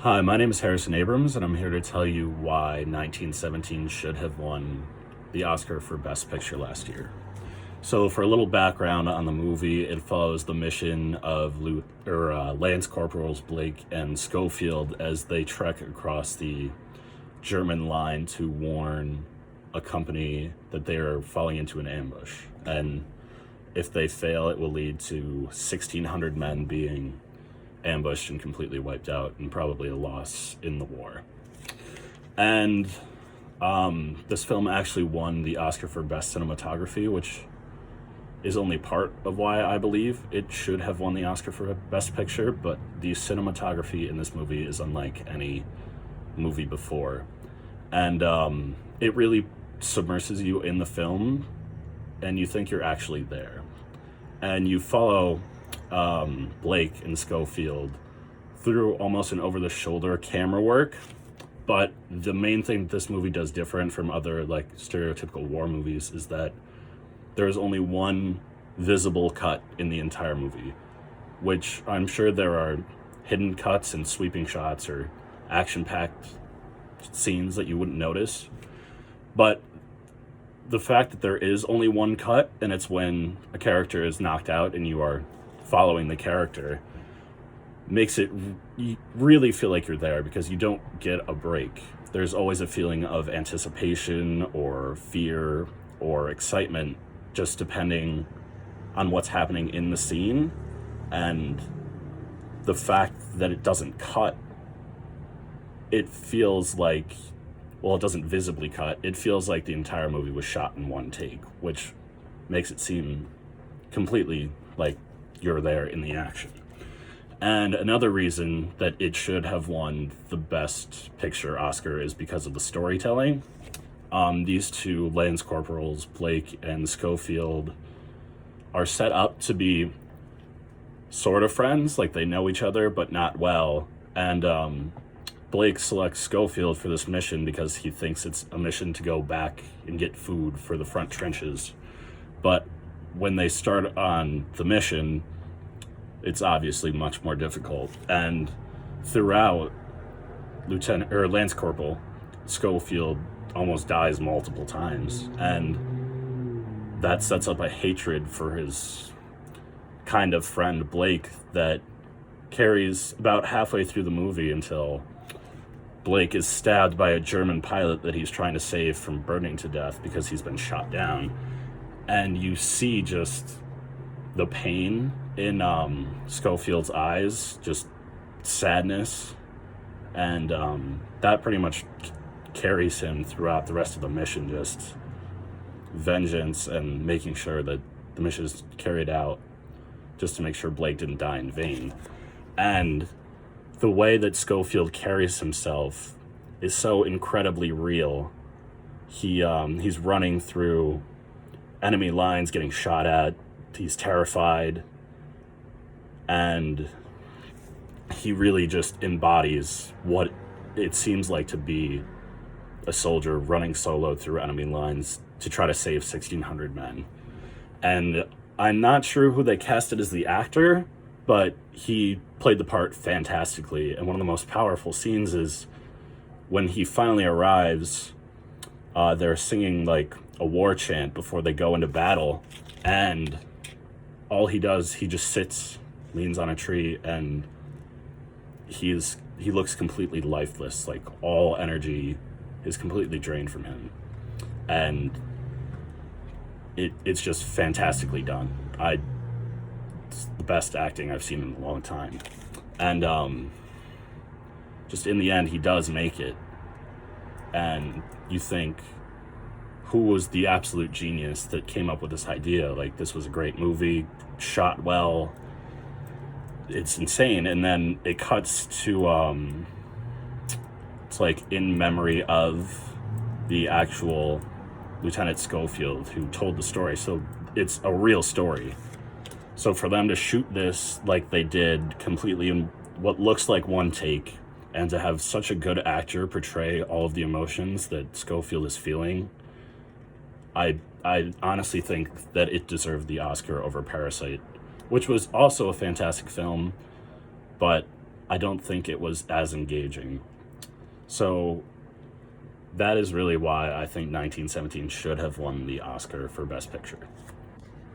Hi, my name is Harrison Abrams, and I'm here to tell you why 1917 should have won the Oscar for Best Picture last year. So, for a little background on the movie, it follows the mission of Lance Corporals Blake and Schofield as they trek across the German line to warn a company that they are falling into an ambush. And if they fail, it will lead to 1,600 men being ambushed and completely wiped out, and probably a loss in the war. And this film actually won the Oscar for Best Cinematography, which is only part of why I believe it should have won the Oscar for Best Picture, but the cinematography in this movie is unlike any movie before. And it really submerses you in the film, and you think you're actually there. And you follow Blake and Schofield through almost an over-the-shoulder camera work. But the main thing that this movie does different from other like stereotypical war movies is that there's only one visible cut in the entire movie, which I'm sure there are hidden cuts and sweeping shots or action-packed scenes that you wouldn't notice. But the fact that there is only one cut, and it's when a character is knocked out and you are following the character, makes it really feel like you're there, because you don't get a break. There's always a feeling of anticipation or fear or excitement, just depending on what's happening in the scene. And the fact that it doesn't cut, it feels like, well, it doesn't visibly cut. It feels like the entire movie was shot in one take, which makes it seem completely like you're there in the action. And another reason that it should have won the Best Picture Oscar is because of the storytelling. These two Lance Corporals, Blake and Schofield, are set up to be sort of friends, like they know each other, but not well. And Blake selects Schofield for this mission because he thinks it's a mission to go back and get food for the front trenches. But when they start on the mission, it's obviously much more difficult. And throughout, Lance Corporal Schofield almost dies multiple times, and that sets up a hatred for his kind of friend Blake that carries about halfway through the movie until Blake is stabbed by a German pilot that he's trying to save from burning to death because he's been shot down. And you see just the pain in Schofield's eyes, just sadness, and that pretty much carries him throughout the rest of the mission, just vengeance and making sure that the mission is carried out, just to make sure Blake didn't die in vain. And the way that Schofield carries himself is so incredibly real. He's running through enemy lines, getting shot at. He's terrified, and he really just embodies what it seems like to be a soldier running solo through enemy lines to try to save 1,600 men. And I'm not sure who they casted as the actor, but he played the part fantastically. And one of the most powerful scenes is when he finally arrives, they're singing like a war chant before they go into battle, and all he does, he just sits, leans on a tree, and he looks completely lifeless. Like all energy is completely drained from him, and it's just fantastically done. It's the best acting I've seen in a long time. And just in the end, he does make it, and you think, who was the absolute genius that came up with this idea? Like, this was a great movie, shot well, it's insane. And then it cuts to it's like in memory of the actual Lieutenant Schofield who told the story, so it's a real story. So for them to shoot this like they did, completely in what looks like one take, and to have such a good actor portray all of the emotions that Schofield is feeling, I honestly think that it deserved the Oscar over Parasite, which was also a fantastic film, but I don't think it was as engaging. So that is really why I think 1917 should have won the Oscar for Best Picture.